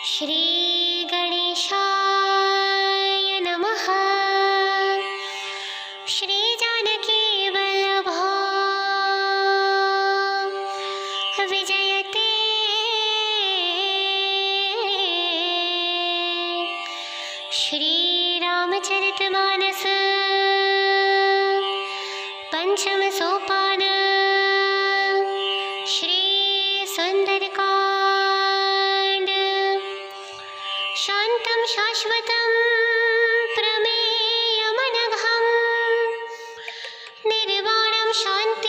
श्री गणेशाय नमः। श्री जानकी वल्लभा विजयते। श्री रामचरितमानस पंचम सोपान। श्री सुंदरकांड। शांतं शाश्वतं प्रमेयमनघं निर्वाणं शान्तिप्रदं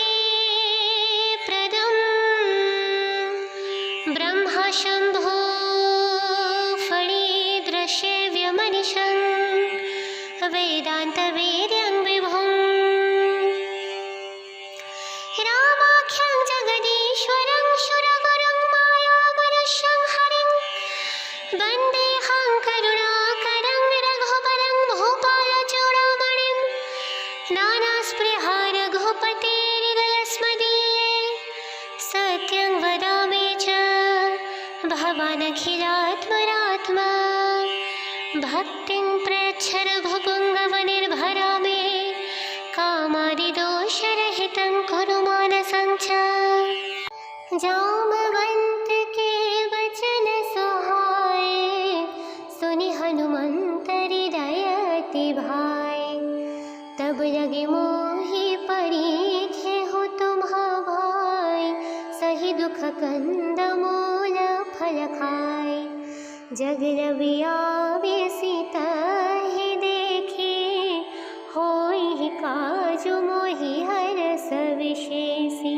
ब्रह्मा शम्भो फणिदृश्यव्यमनिशं वेदान्तवेद्यं विभुम् रामाख्यं जगदीश्वरं सुरगुरुं मायागुणसंहरिं वन्देऽहं करुणाकरं रघुबरं भूपालचूडामणिं नानास्पृहा रघुपतेर्हृदयस्मदीये सत्यं वदामि च भवानखिलात्मरात्मा भक्तिं प्रयच्छ रघुपुङ्गवनिर्भरा मे कामादिदोषरहितं कुरु मानसं च। जामवंत के वचन सुहाए सुनि हनुमंत हृदय अति भाए। तब लगे मोहि परीखे हो तुम्हा भाई सही दुख कंद मूल फल खाए। जग रविया सीता ही देखी होई काजु मोहि हरस विशेषी।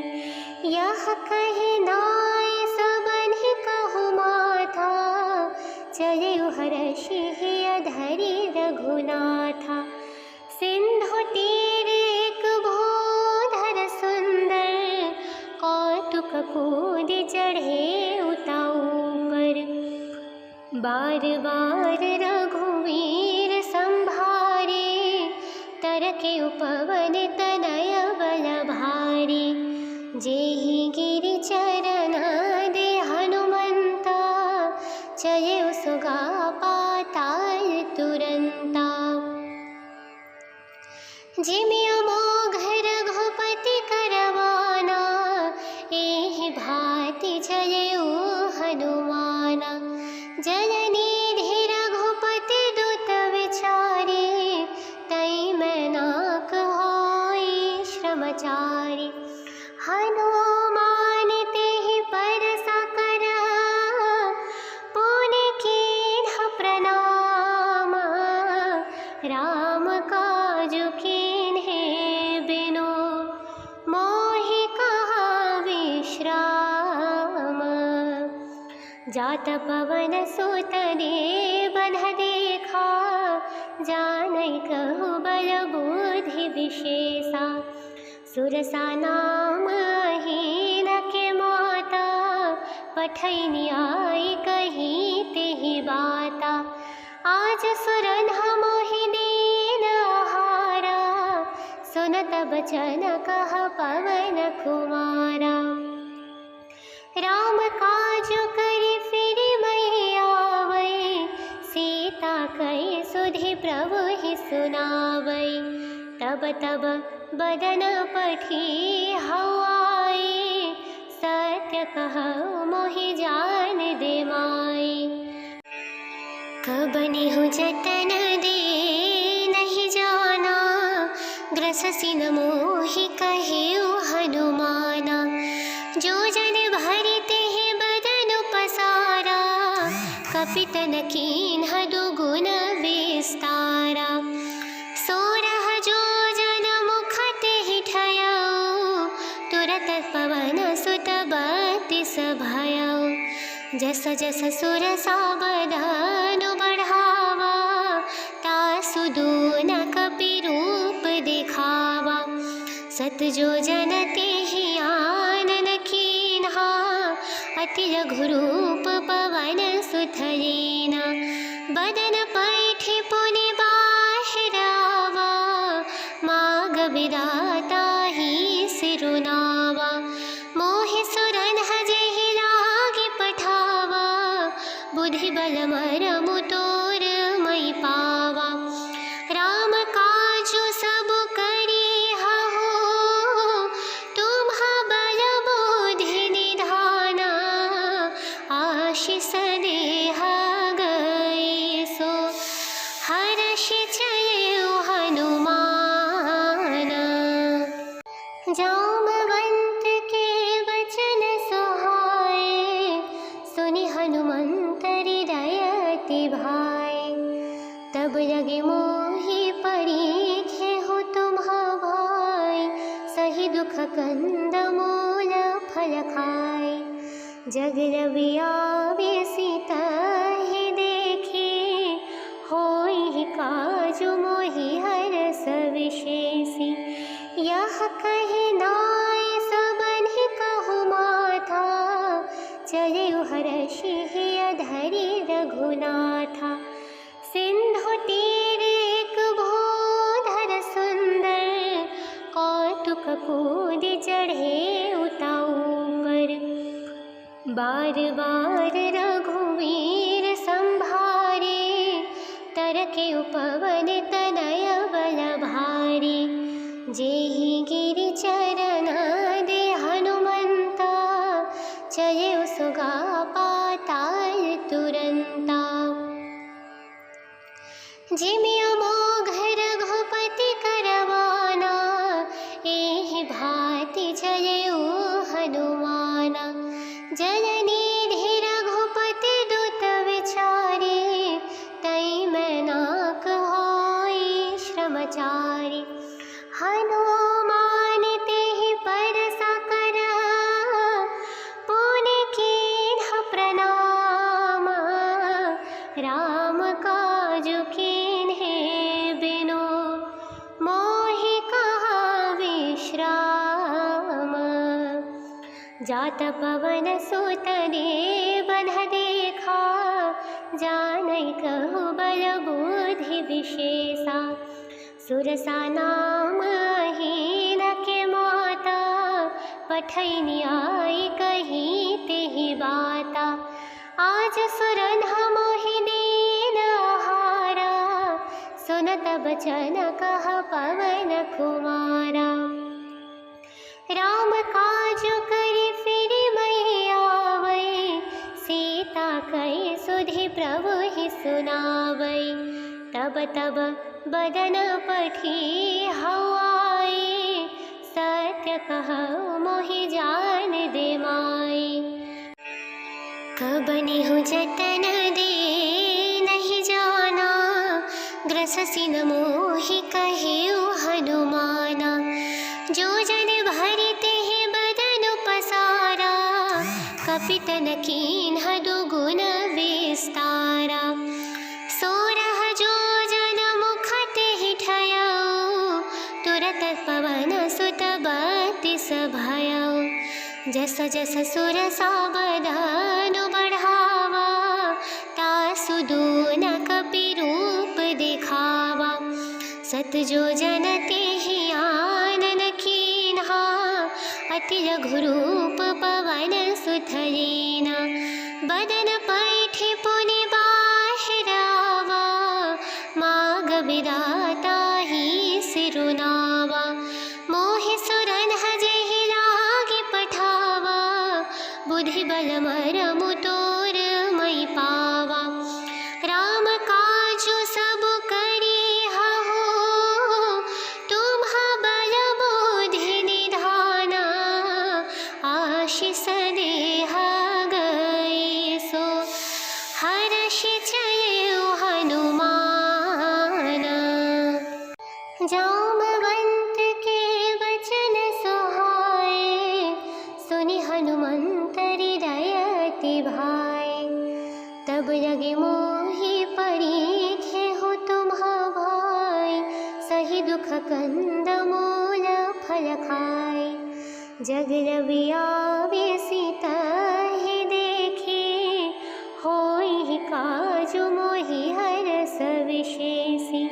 यह कहि नाय सबन्हि कहु माथा चलिउ हरषि अधरि रघुनाथा। सिंधु तीर एक भूधर सुंदर कौतुक कूदि चढ़े उताऊ पर। बार बार रघुवीर संभारे तरके उपवन तनय बल भारी। जेहि गिरि चरण दे हनुमंता चले सुगा पाताल तुरंता। जिमि अमोघ रघुपति करवाना एहि भांति चले हनुमाना। जननिधि रघुपति दुत विचारे तई मैनाक होई श्रमचारी। हनुमान तेहि परसा करा पुनि कीन्ह प्रणाम। राम काजु कीन्हे बिनु मोहि कहा विश्राम। जात पवन सुत देवन देखा जानै कहु बल बुद्धि विशेषा। सुरसा नाम हीन के माता पठैनी आई कही तेहि बाता। आज सुरन्हा मोहि दीन आहारा सुनत बचन कह पवन कुमारा। राम काजु करि फिरि मई आवै सीता कहि सुधि प्रभु ही सुनावै। तब तब बदन पठी हवाई सत्य कहु मोहि जान दे माई। कबनिहु जतन दे नहीं जाना ग्रससि न मोहि कहिउ हनुमाना। जो जन भरि तेहि बदन पसारा कपितन कीन्ह दुगुन विस्तारा। सोरह जो जन मुख तेहि ठयउ तुरत पवन सुत बत्तीस भयउ। जस जस सुरसा बदन बढ़ावा तासु दून कपि रूप दिखावा। सत जो जन तेहि आनन कीन्हा अति रघुरूप पवन सुत लीना। बदन पैठि पुनि बाहिरावा माग विदाता ही सिरुनावा। मोहि सुरन्ह जेहि लागी पठावा बुद्धि बल मरमु तोर मई पावा। राम काजु सब करी हहो, तुम्हा बल बुद्धि निधाना, आशीष देहा गए सो हर्ष चले हनुमाना। जामवंत के वचन सुहाए, सुनि हनुमंत हृदय अति भाए। तब लगे मोहि परीखे हो तुम्हा भाई, सही दुख कंद मूल फल खाए। जग रवि आवे सीता ही देखे, होई काजु मोहि हरस विशेषी। यह कहे नाय सबन्हि कहु माथा, चले हर्षि अधरि रघुनाथा। सिंधु तीर एक भूधर सुंदर, कौतुक कूद चढ़े उताऊ पर। बार बार रघुवीर संभारे, तरके उपवन तनय बल भारी। जेहि गिरि चरण दे हनुमंता, चले सुगा पाताल तुरंता। जिमि अमोघ रघुपति करवाना, एहि भांति चले हनुमाना। जलनिधि रघुपति दुत विचारे, तई मैनाक होई श्रमचारी। हनुमान तेहि परसा करा, पुनि कीन्ह प्रणाम। राम काजु कीन्हे बिनु, मोहि कहा विश्राम। जात पवन सुत देवन देखा, जानै कहु बल बुद्धि विशेषा। सुरसा नाम हीन के माता, पठै न्याय कही तेहि बाता। आज सुरन्हा मोहि दीन आहारा, सुनत बचन कह पवन कुमारा। राम काजु करि फिरि मई आवै, सीता कहि सुधि प्रभु ही सुनावै। तब तब बदन पठी हवाई, सत्य कहु मोहि जान दे माई। कबनिहु जतन दे नहीं जाना, ग्रससि न मोहि कहेउ हनुमाना। जो जन भरि तेहि बदन पसारा, कपितन कीन्ह दुगुन विस्तारा। सोरह जोजन मुख तेहि ठयउ, तुरत पवन सुत बत्तीस भयउ। जस जस सुरसा बदन बढ़ावा, तासु दून कपि रूप दिखावा। सत जोजन तेहि आनन कीन्हा, अति लघु रूप पवन सुत लीना। बदन पैठि पुनि बाहिरावा, माग विदाता ही सिरुनावा। मोहि सुरन्ह जेहि लागी पठावा, बुद्धि बल मरमु तोर मई पावा। राम काजु सब करी हहो, तुम्हा बल बुद्धि निधाना, आशीष देहा गए सो हर्ष चले हनुमाना। जामवंत के वचन सुहाए, सुनि हनुमंत हृदय अति भाए। तब लगे मोहि परीखे हो तुम्हा भाई, सही दुख कंद मूल फल खाए। जग रवि आवे सीता ही देखे, होई काजु मोहि हरस विशेषी।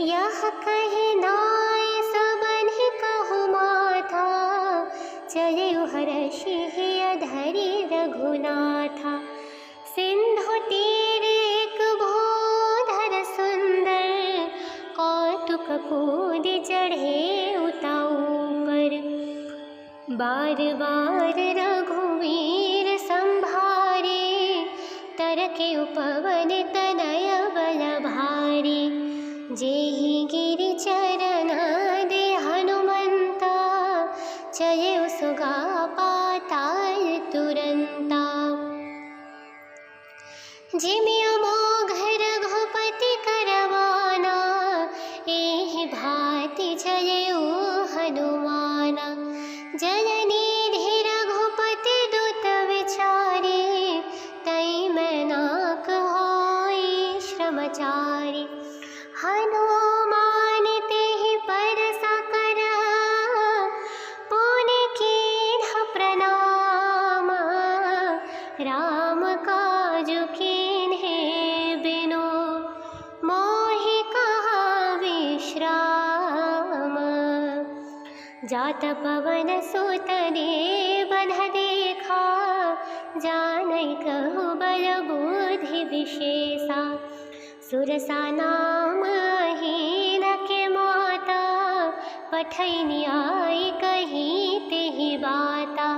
यह कहे नाय सबन्हि कहु माथा, चले हर्षि अधरि रघुनाथा। सिंधु तरके उपवन तनय बल भारी। जेहि गिरि चरना दे हनुमंता, चले सुगा पाताल तुरंता। जिमि अमोघ रघुपति करवाना, एहि भांति चले हनुमाना। जलनिधि रघुपति दुत विचारे, तई मैं नाक होई श्रमचारी। हनुमान तेहि परसा करा, पुनि कीन्ह प्रणाम। राम काजु कीन्हे बिनु, मोहि कहा विश्राम। जात पवन सुत देव देखा, जानै कहु बल बुद्धि विशेषा। सुरसा नाम हीन के माता, पठैनी आई कही तेहि बाता।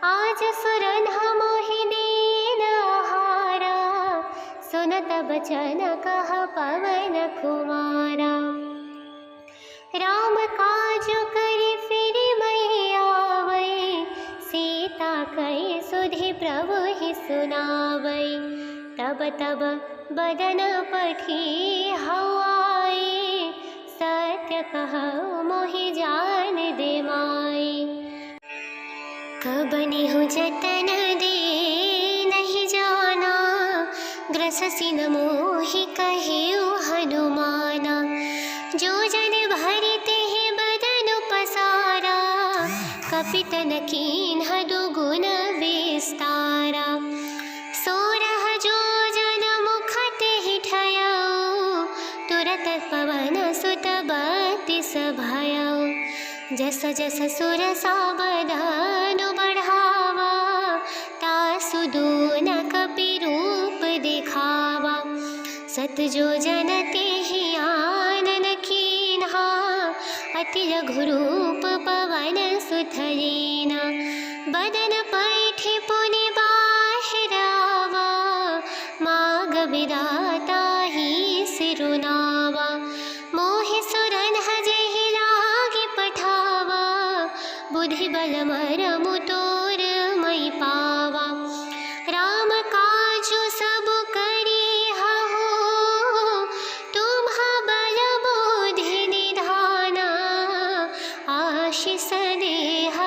आज सुरन्हा मोहि दीन आहारा, सुनत बचन कह पवन कुमारा। राम काजु करि फिरि मही आवै, सीता कहि सुधि प्रभु ही सुनावै। तब तब बदन पठी हवाई, सत्य कहु मोहि जान दे माई। कबनिहु जतन दे नहीं जाना, ग्रससि न मोहि कहेउ हनुमाना। जो जन भरि तेहि बदन पसारा, कपितन कीन्ह दुगुन विस्तारा। सोरह जो जन मुख तेहि ठयउ, तुरत पवन सुत बत्तीस भयउ। जस जस सुरसा बदन बढ़ावा, तासु दून कपि रूप दिखावा। सत जो जन तेहि आनन कीन्हा, अति लघु रूप पवन सुत लीना। बदन पैठि पुनि बाहिर आवा, माग विधाता ही सिरुनावा। मोहि सुरन्हा जेहि लागी पठावा, बुद्धि बल मरमु तोर मई पावा। राम काजु सब करिहु, तुम्हा बल बुद्धि निधाना। आशीष देह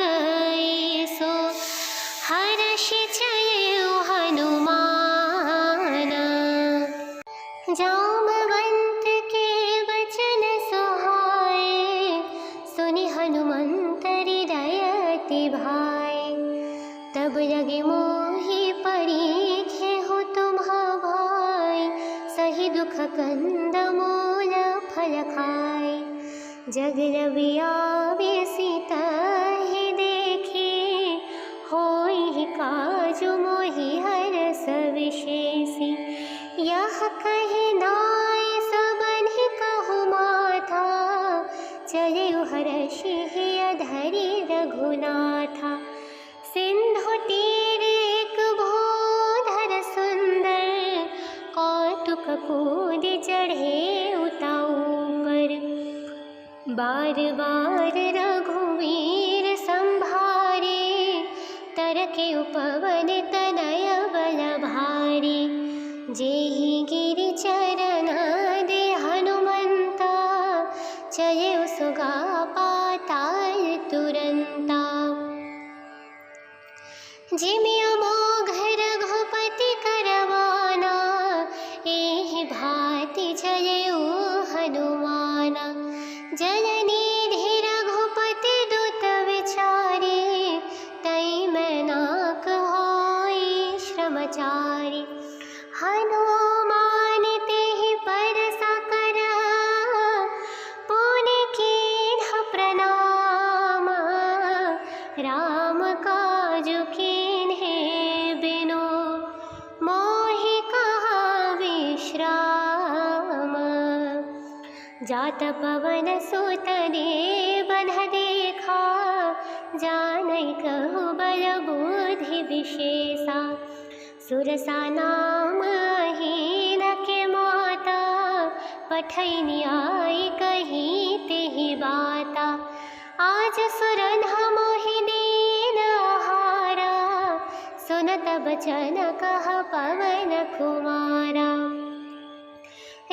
गई सो, हर्षि चलेउ हनुमाना। जामवंत के वचन सुहाए, सुनि हनुमंत हृदय अति भाए। तब लगे मोहि परीखेहु तुम्हा भाई, सही दुख कंद मूल फल खाए। जग रवि आवे सीताहि देखी, होई काजु मोहि हरस विशेषी। यह कहि नाय सबन्हि कहु माथा, चलेउ हरषि हिय धरि रघुनाथा। सिंधु तीर एक भूधर सुंदर, कौतुक कूदि चढ़े उताऊ पर। बार बार रघुवीर संभारे, तरके उपवन तनय बल भारी। जेहि गिरि चरना दे हनुमंता, चले सुगा पाताल तुरंता। जिमि अमोघ रघुपति करवाना, एहि भांति चलेउ हनुमाना। जलनिधि रघुपति दुत विचारे, तई मैं नाक होई श्रमचारी। हनुमान तेहि परसा करा, पुनि कीन्ह प्रणाम। राम काजु कीन्हे बिनु, मोहि कहा विश्राम। जात पवन सुत देव देखा, जानै कहु बल बुद्धि विशेषा। सुरसा नाम हीन के माता, पठैनी आई कही तेहि बाता। आज सुरन मोहि दीन आहारा, सुनत बचन कह पवन कुमारा।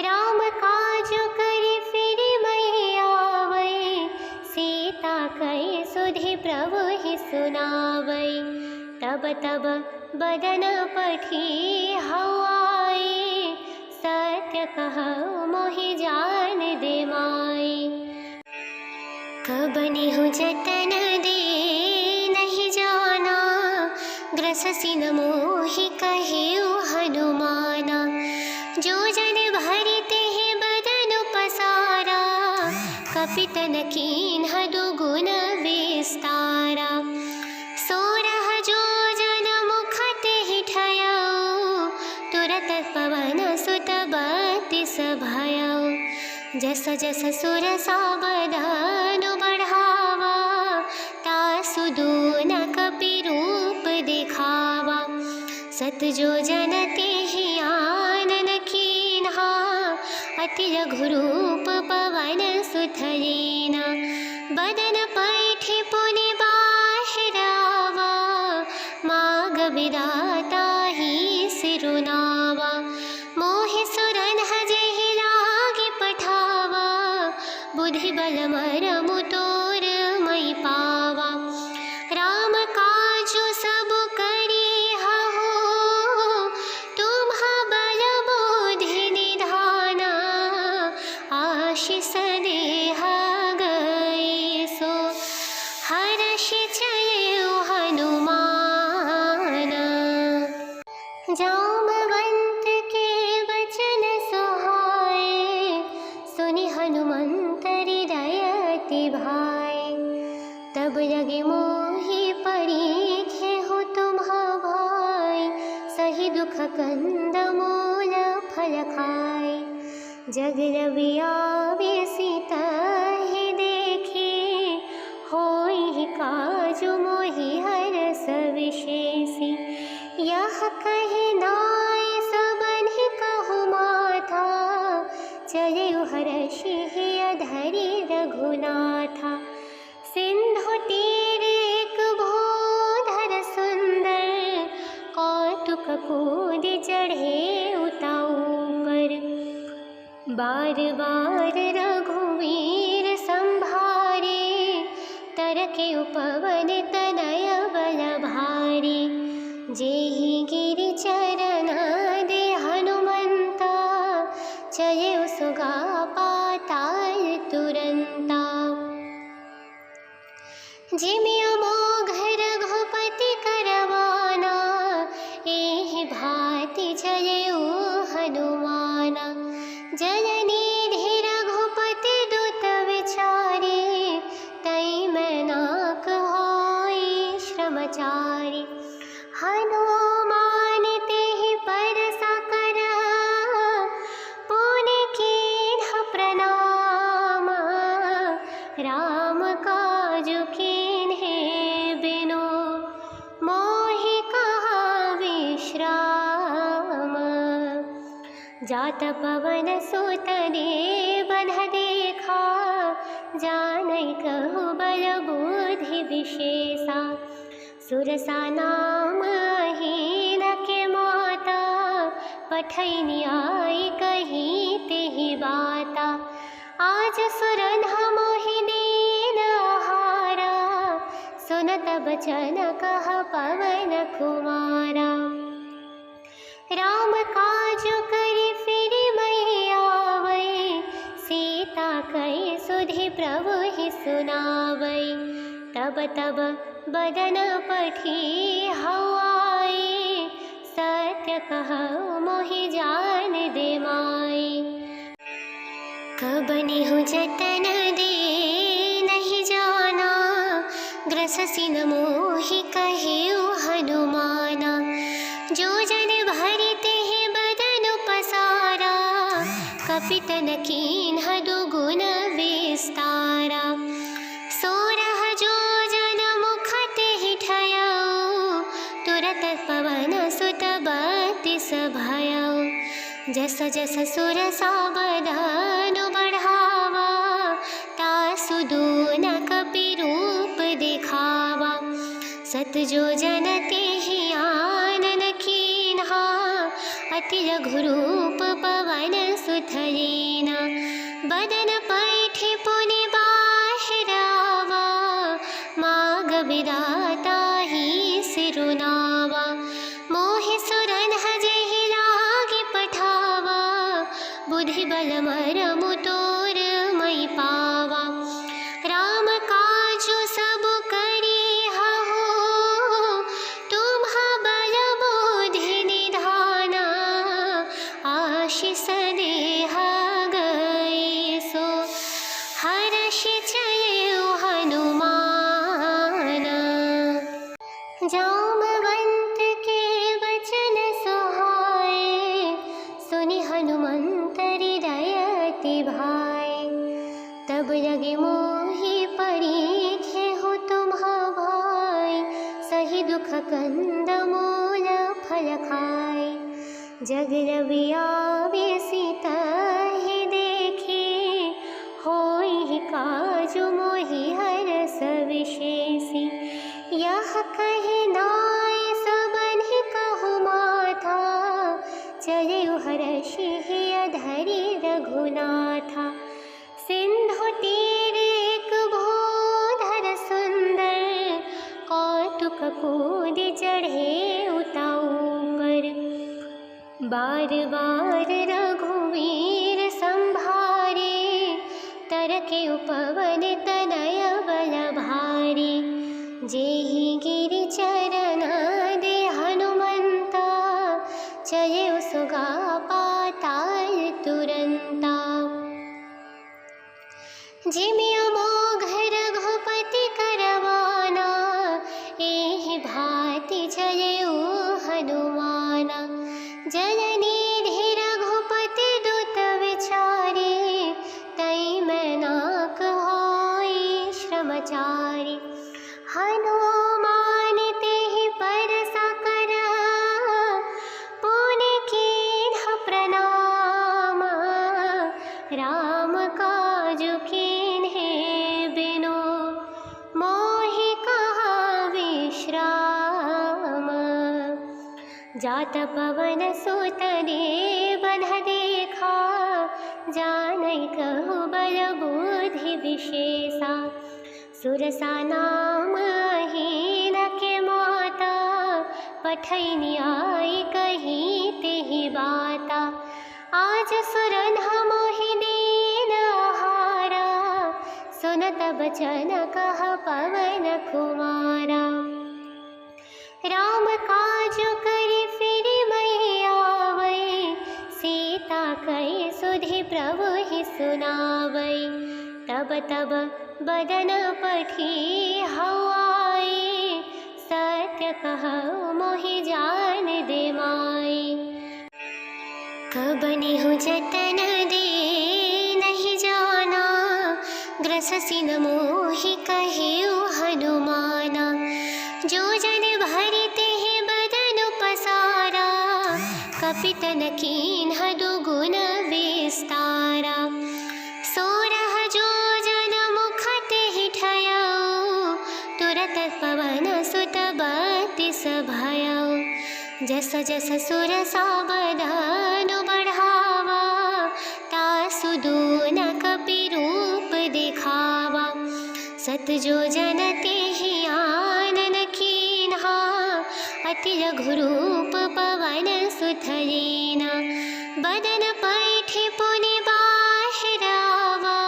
राम काज करि फिरि मई आवै, सीता कहि सुधि प्रभु ही सुनावै। तब तब बदन पठी हऊ आई, सत्य कहऊ मोहि जान दे माई। कबनिहु जतन दे नहीं जाना, ग्रससि न मोहि कहेउ हनुमाना। जो जन भरि तेहि बदन पसारा, कपितन कीन्ह दुगुन विस्तारा। सोरह जो जन मुख तेहि ठयऊ, तुरत पवन सुत बत्तीस भयऊ। जस जस सुरसा बदन बढ़ावा, तासु दून कपि रूप दिखावा। सत जो जन तेहि आनन कीन्हा, अति रघुरूप पवन सुत लीना। बदन पैठि पुनि बाहिरावा, माग विधाता ही सिरुनावा। मोहि सुरन जेहि लागी पठावा, बुद्धि बल मरमु तोर मई पावा। राम काजु सब करी हहु, तुम्हा बल बुद्धि निधाना। आशीष देहा गई सो, हर्षि चलेउ हनुमाना। जामवंत के वचन सुहाए, सुनि हनुमंत हृदय अति भाए। तब लगे मोहि परीखेहु तुम्हा भाई, सही दुख कंद मूल फल खाए। जग रवि आवे सीताहि देखी, होई काजु मोहि हरस विशेषी। यह कहि नाय सबन्हि कहु माथा, चलेउ हरषि अधरि रघुनाथा। सिंधु तीर एक भूधर सुंदर, कौतुक कूदि चढ़े उताऊ पर। बार बार रघुवीर संभारे, तरके उपवन तनय बल भारी। जेहि गिरि चरण दे हनुमंता, चलेउ सुगा पाताल तुरंता। जिमि अमोघ रघुपति करवाना, एहि भांति चलेउ हनुमाना। जलनिधि रघुपति दुत विचारे, तई मैनाक होई श्रमचारी। हनुमान तेहि परसा करा, पुनि कीन्ह प्रणाम। राम काजु कीन्हे बिनु, मोहि कहा विश्राम। जात पवन सुत देवन देखा, जानै कहु बल बुद्धि विशेषा। सुरसा नाम हीन के माता, पठैनी आई कही तेहि बाता। आज सुरन मोहि दीन आहारा, सुनत बचन कह पवन कुमारा। राम काजु करि फिरि मई आवै, सीता कहि सुधि प्रभु ही सुनावै। तब तब बदन पठी हऊ आई, सत्य कहऊ मोहि जान दे माई। कबनिहु जतन दे नहीं जाना, ग्रससि न मोहि कहेउ हनुमाना। जो जन भरि तेहि बदन पसारा, कपितन कीन्ह दुगुन विस्तारा। सोरह जो जन मुख तेहि ठयऊ, तुरत पवन सुत भयउ। जस जस सुरसा बदनु बढ़ावा, तासु दून कपि रूप दिखावा। सत जो जन तेहि आनन कीन्हा, अति लघु रूप पवन सुत लीना। बदन पैठि पुनि बाहिरावा, माग विदाता ही सिरुनावा। मोहि सुरन जेहि लागी पठावा, बुद्धि बल मरमु तोर मई पावा। राम काजु सब करी हहु, तुम्हा बल बुद्धि निधाना। आशीष देहा गई सो, हर्षि चलउ हनुमान। जामवंत के वचन सुहाए, सुनि हनुमंत हृदय अति भाए। तब लगे मोहि परीखेहु तुम्हा भाई, सही दुख कंद मूल फल खाए। जग रवि आवे सीता ही देखी, होई काजु मोहि हरस विशेषी। यह कहि नाय सबनि कहु माथा, चलिउ हरषि अधरि रघुनाथा। सिंधु तीर एक भूधर सुंदर, कौतुक कूदि चढ़े उताऊपर। बार बार रघुवीर संभारे, तरके उपवन तनय बल भारी। जेहि गिरि चरण दे हनुमंता, चलिउ सुगा पाताल तुरंता। जिमि अमोघ रघुपति करवाना, एहि भांति चलिउ हनुमाना। जलनिधि रघुपति दुत विचारे, तई मैनाक होई श्रमचारी। हनुमान तेहि परसा करा, पुनि कीन्ह प्रणाम। राम काजु कीन्हे बिनु, मोहि कहा विश्राम। जात पवन सुत देबन देखा, जानै कहु बल बुद्धि विशेषा। सुरसा नाम अहीन के माता, पठैनि आई कही तेहि बाता। आज सुरन मोहि दीन आहारा, सुनत बचन कह पवन कुमारा। राम काजु करि फिरि मई आवै, सीता कहि सुधि प्रभु ही सुनावै। तब तब बदन पठी हवाई, सत्य कहु मोहि जान दे माई। कबनिहु जतन दे नहीं जाना, ग्रससि न मोहि कहिउ हनुमाना। जो जन भरि तेहि बदनु पसारा, कपितन कीन्ह दुगुन विस्तारा। सोरह जो जन मुख तेहि ठयउ, तुरत पवन सुत बतिस भयउ। जस जस सुरसा बदनु बढ़ावा, तासु दून कपि रूप दिखावा। सत जो जन तेहि आनन कीन्हा, अति लघु रूप पवन सुत लीना। बदन पैठि पुनि बाहिरावा,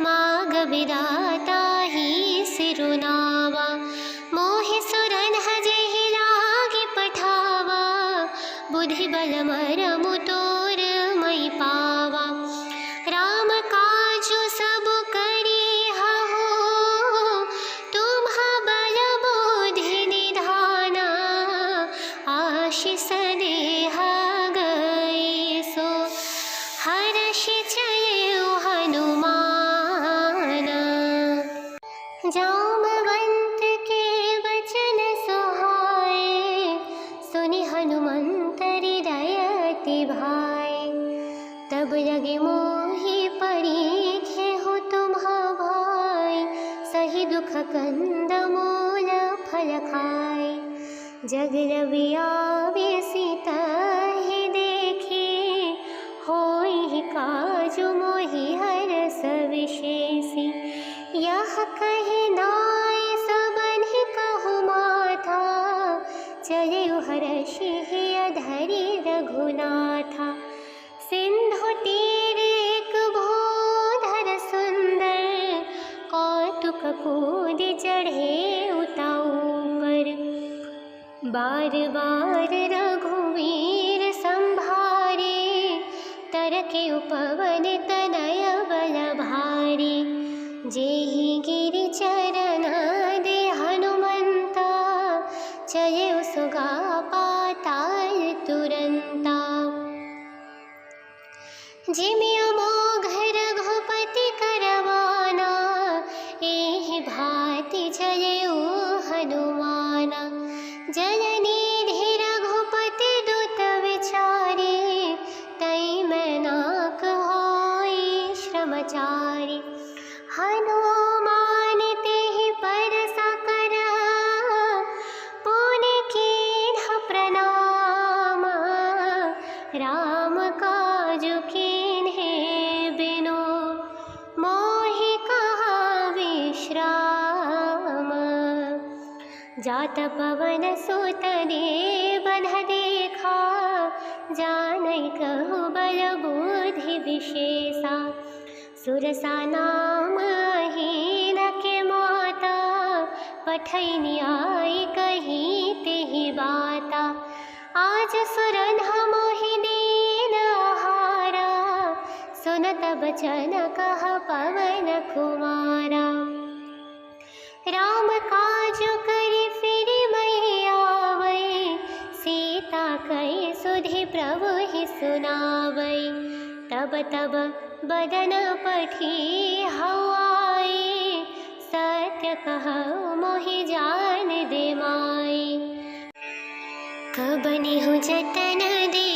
माग विदाता ही सिरुनावा। मोहि सुरन जेहि लागी पठावा, बुद्धि बल मरमु तोर मई पावा। राम काजु सब करी हहु, तुम्हा बल बुद्धि निधाना। आशीष देहा गई सो, हर्षि चलउ हनुमान। जामवंत के वचन सुहाए, सुनि हनुमंत हृदय अति भाई। तब लगे मोहि परीखे हो तुम्हा भाई, सही दुख कंद मूल फल खाए। जग रविया सीता ही देखी, होई काजु मोहि हरस विशेषी। यह कहे नाय सबन कहु माथा, चले हर्षि अधरि रघुनाथा। सिंधु तीर एक भूधर सुंदर, कौतुक कूद चढ़े उताऊ पर। बार बार रघुवीर संभारे, तरके उपवन तनय बल भारी। जेहि गिरि चरण दे हनुमंता, चले सुगा पाताल तुरंता। जिमि अमोघ रघुपति करवाना, एहि भांति चलेउ हनुमाना। जननिधि रघुपति दुत विचारे, तै मैनाक होई श्रमचारी। हनुमान तेहि परसा करा, पुनि कीन्ह प्रणाम। राम काजु कीन्हे बिनु, मोहि कहा विश्राम। जात पवन सुत देवन देखा, जानै कहु बल बुद्धि विशेषा। सुरसा नाम हीन के माता, पठैनी आई कही तेहि बाता। आज सुरन्हा मोहि दीन आहारा, सुनत बचन कह पवन कुमारा। राम काजु करि फिरि मई आवै, सीता कहि सुधि प्रभु ही सुनावै। तब तब बदन पठी हवाई, सत्य कहु मोहि जान दे माई। कबनिहु जतन दे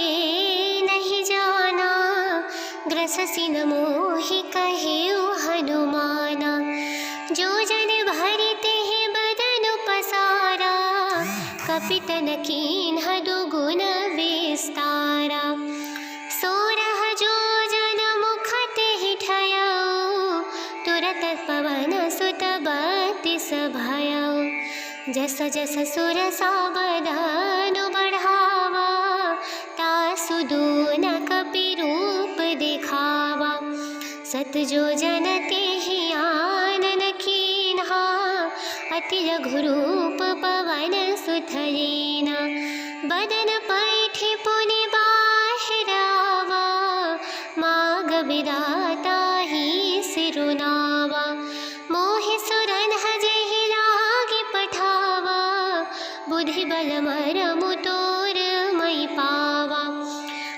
नहीं जाना, ग्रससि न मोहि कहेउ हनुमाना। जो जन भरि तेहि बदन पसारा, कपितन कीन्ह दुगुन विस्तारा। सोरह जो जन मुख तेहि ठयउ, तुरत पवन सुत बत्तीस भयउ। जस जस सुरसा बदन बढ़ावा, तासु दून कपि रूप दिखावा। सत जो जन तेहि आनन कीन्हा, अति लघु रूप पवन सुत लीना। बदन पैठि पुनि बाहिर आवा, माग विधाता ही सिरुनावा। मोहि सुरन्हा जेहि लागी पठावा, बुद्धि बल मरमु तोर मई पावा।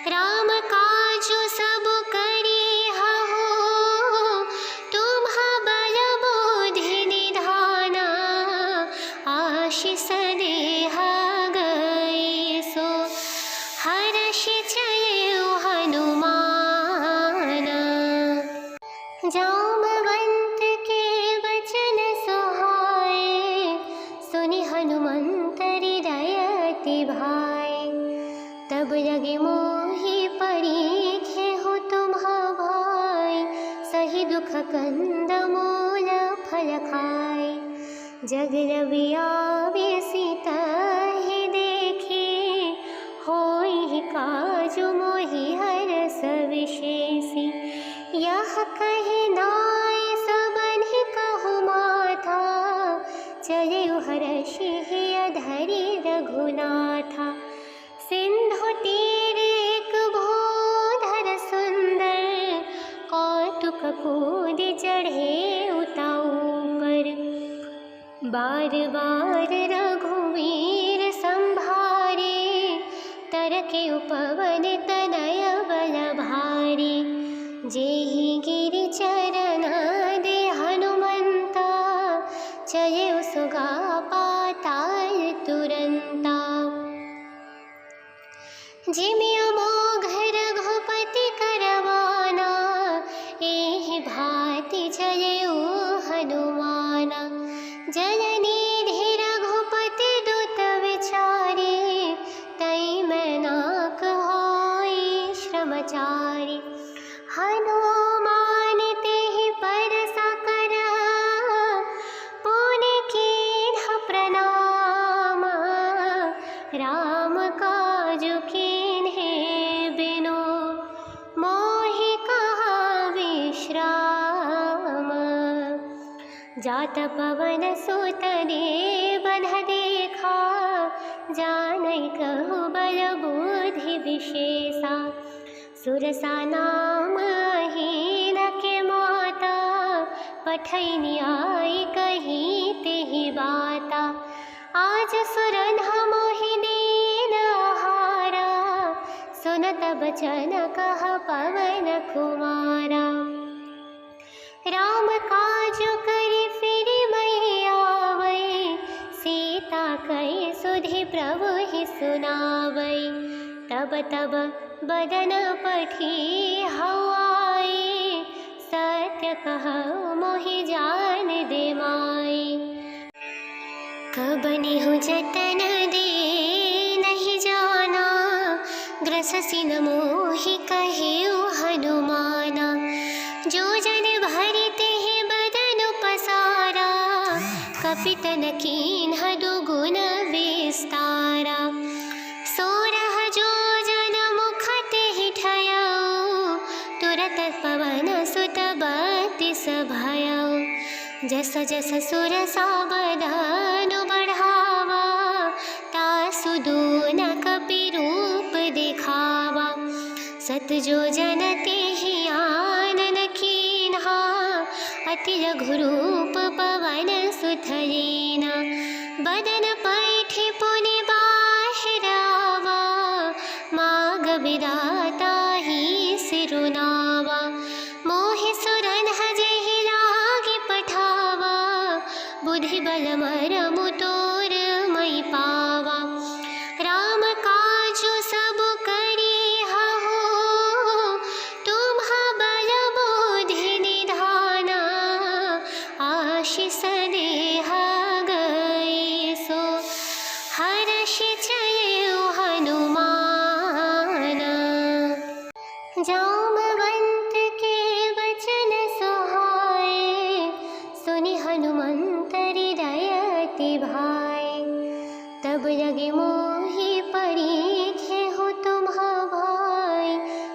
राम काजु सब करी हहु, तुम्हा बल बुद्धि निधाना। आशीष देहा गई सो, हर्षि चलेउ हनुमाना। जामवंत के वचन सुहाए, सुनि हनुमंत हृदय अति भाई। तब लगे मोहि परीखे हो तुम्हा भाई, सही दुख कंद मूल फल खाए। जग रविया सीता ही देखी, होई काजु मोहि हरस विशेषी। यह कहे नाय सबन कहु माथा, चले हर्षि अधरि रघुनाथा। सिंधु तीर एक भूधर सुंदर, कौतुक कूद चढ़े उताऊ पर। बार बार रघुवीर समाचारी। हनुमान तेहि पर साकर पुनि कीन्ह प्रणाम। राम काजु कीन्हे बिनु मोहि कहा विश्राम। जात पवन सुत देवन देखा जानै कहु बल बुद्धि विशेषा। सुरसा नाम हीन के माता पठैनी आई कही तेहि बाता। आज सुरन मोहि दीन आहारा सुनत बचन कह पवन कुमारा। राम काजु करि फिरि मही आवै सीता कहि सुधि प्रभु ही सुनावै। तब तब बदन पठी हऊ आई सत्य कहु मोहि जान दे माई। कबनिहु जतन दे नहीं जाना ग्रससि न मोहि कहेउ हनुमाना। जो जन भरि तेहि बदन पसारा कपितन कीन्ह दुगुन विस्तारा। सोरह जो जन मुख तेहि ठयऊ तुरत पवन सुत बत्तीस भयऊ। जस जस सुरसा बदन बढ़ावा तासु दून कपि रूप दिखावा। सत जो जन तेहि आनन कीन्हा अति लघु रूप पवन सुत लीना। बदन पैठि पुनि बाहिर आवा माग विधाता ही सिरुनावा। मोहि सुरन जेहि लागी पठावा बुद्धि बल मरमु तोर मई पावा। राम काजु सब करी हहु तुम्हा बल बुद्धि निधाना। आशीष देह गई सो हर्षि चलऊ हनुमान। जामवंत के वचन सुहाए सुनि हनुमंत हृदय अति भाए। तब लगे मोहि परीखेहु तुम्हा भाई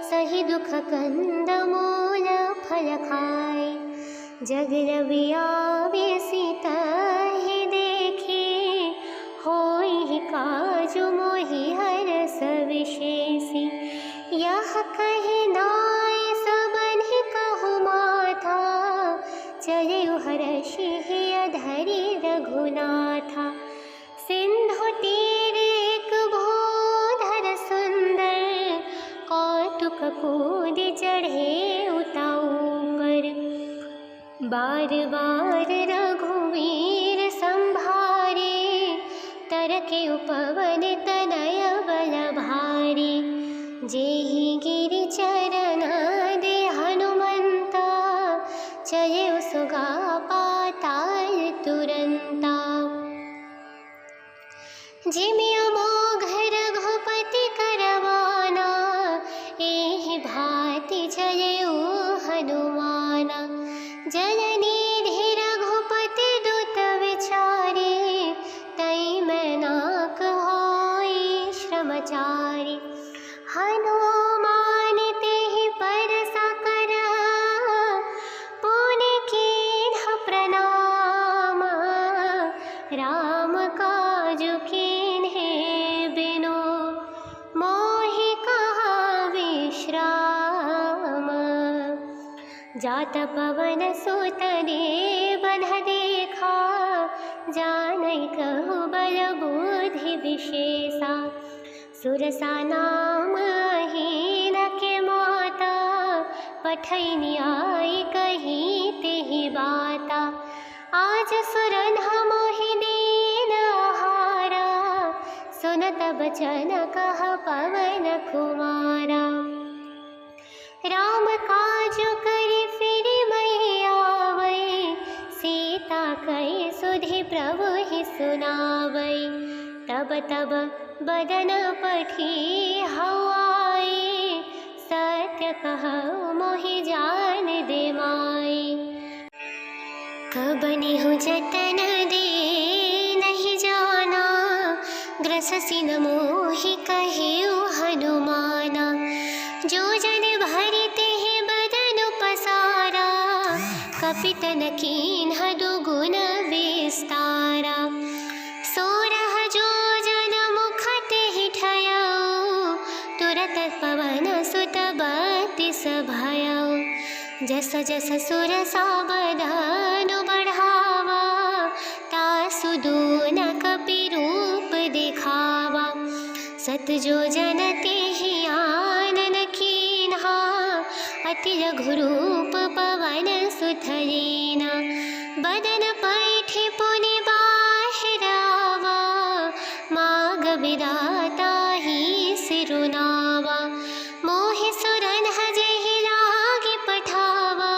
सही दुख कंद मूल फल खाए। जग रवि आवे सीता ही देखी होई काजु मोहि हरस विशेषी। यह कहि नाय सबन्हि कहु माथा चलेउ हरषि हिय धरि रघुनाथा। सिंधु तीर एक भूधर सुंदर कौतुक कूदि चढ़े उताऊ पर। बार बार रघुवीर संभारे तरके उपवन तनय बल भारी। जेहि गिरि चरण दे हनुमंता चलेउ सुगा पाताल तुरंता। जिमि अमोघ रघुपति करवाना एहि भांति चलेउ हनुमाना। जलनिधि रघुपति दुत विचारे तई मैनाक होई श्रमचारी। हनुमान तेहि पर साकर पुनि कीन्ह प्रणाम। राम काजु कीन्हे बिनु मोहि कहा विश्राम। जात पवन सुत देवन देखा जानै कहु बल बुद्धि विशेषा। सुरसा नाम हीन के माता पठैनी आई कही तेहि बाता। आज सुरन मोहि दीन आहारा सुनत बचन कह पवन कुमारा। राम काजु करि फिरि मही आवै सीता कहि सुधि प्रभु ही सुनावै। तब तब बदन पठी हऊ आई सत्य कहु मोहि जान दे माई। कबनि हूँ जतन दे नहीं जाना, ग्रससि न मोहि कहेउ हनुमाना। जो जन भरिते हैं बदन पसारा, कपितन कीन्ह दुगुन विस्तारा। सोरह जो जन मुख तेहि ठयउ, तुरत पवन सुत बत्तीस भयउ। जस जस सुरसा बदन बढ़ावा, तासु दून कपि रूप दिखावा। सत जो जन तेहि आनन कीन्हा, अति रघुरूप पवन सुत लीना। बदन पैठि पुनि बाहिरावा, माग विधाता ही सिरुनावा। मोहि सुरन्ह जेहि लागी पठावा,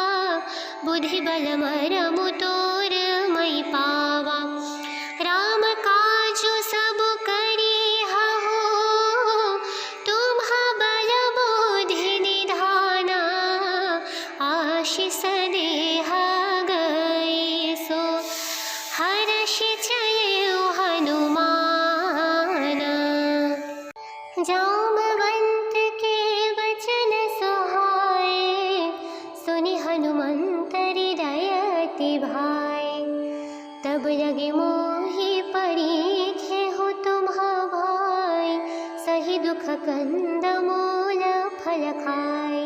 बुद्धि बल मरमु तोर मई पावा। राम काजु सब करिहु, तुम्हा बल बुद्धि निधाना। आशीष देह गई सो, हर्षि चलिउ हनुमाना। जामवंत के वचन सुहाए, सुनि हनुमंत हृदय अति भाए। तब लगे मोहि परीखेहु तुम्हा भाई, सही दुख कंद मूल फल खाए।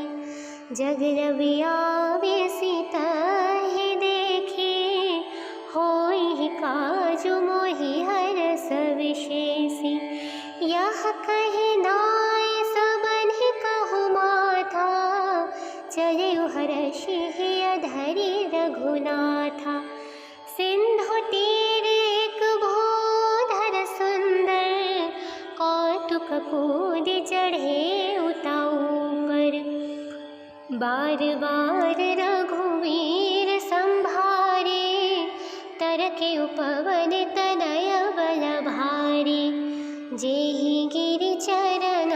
जग रवि आवे सीताहि देखी, होई काजु मोहि हरस विशेषी। यह कहि नाय सबन्हि कहु माथा, चलिउ हरषि अधरि रघुनाथा। सिंधु तीर एक भूधर सुंदर, कौतुक कूदि चढ़े उताऊ पर। बार बार रघुवीर संभारे, तरके उपवन तनय बल भारी। जेहि गिरि चरण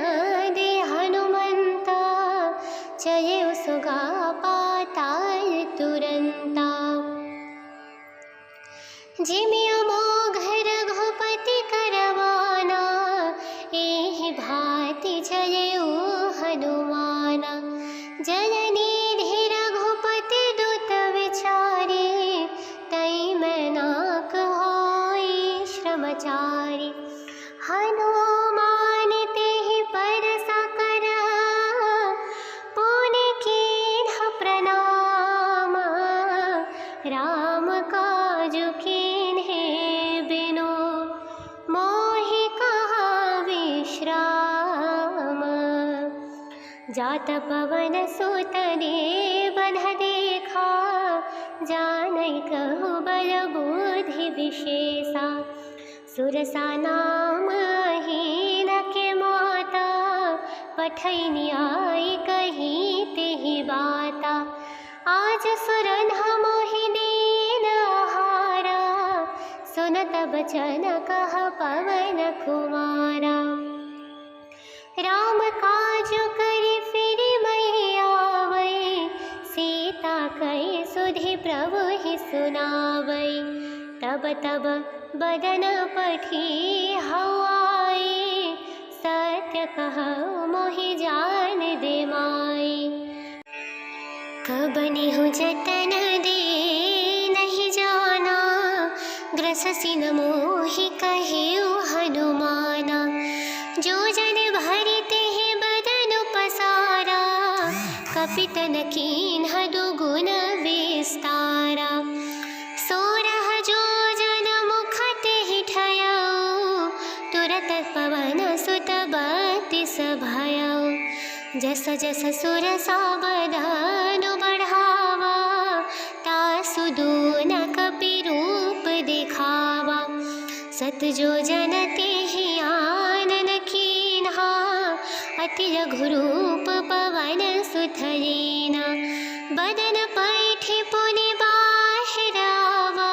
दे हनुमंता, चलिउ सुगा पाताल तुरंता। जिमि अमोघ रघुपति करवाना, एहि भांति चलिउ हनुमाना। जननिधि रघुपति दुत विचारे, तई मैनाक होई श्रमचारी। हनुमान तेहि परसा कर, पुनि कीन्ह प्रणाम। राम काजु कीन्हे बिनु, मोहि कहा विश्राम। जात पवन सुत देवन देखा, जानै कहु बल बुद्धि विशेषा। सुरसा नाम हीन के माता, पठैनि आई कही तेहि बाता। आज सुरन्हा मोहि दीन आहारा, सुनत बचन कह पवन कुमारा। राम काजु करि फिरि मई आवै, सीता कहि सुधि प्रभु ही सुनावै। तब तब बदन पठी हवाई, सत्य कहु मोहि जान दे माई। कबनि हूँ जतन दे नहीं जाना, ग्रससि न मोहि कहेउ हनुमाना। जो जन भरिते हैं बदन पसारा, कपितन कीन्ह दुगुन विस्तारा। सोरह जो जन मुख तेहि ठयउ, तुरत पवन सुत बत्तीस भयउ। जस जस सुरसा बदन बढ़ावा, तासु दून कपि रूप दिखावा। सत जो जन तेहि आनन कीन्हा, अति रघुरूप पवन सुत लीना। बदन पैठि पुनि बाहिरावा,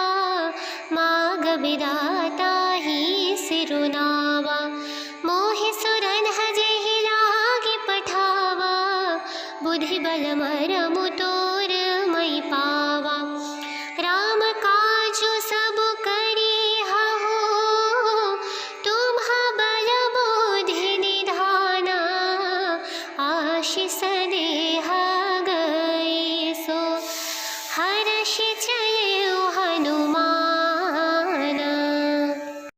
माग विधाता ही सिरुनावा। मोहि सुरन्ह जेहि लागी पठावा, बुद्धि మహిబల మరము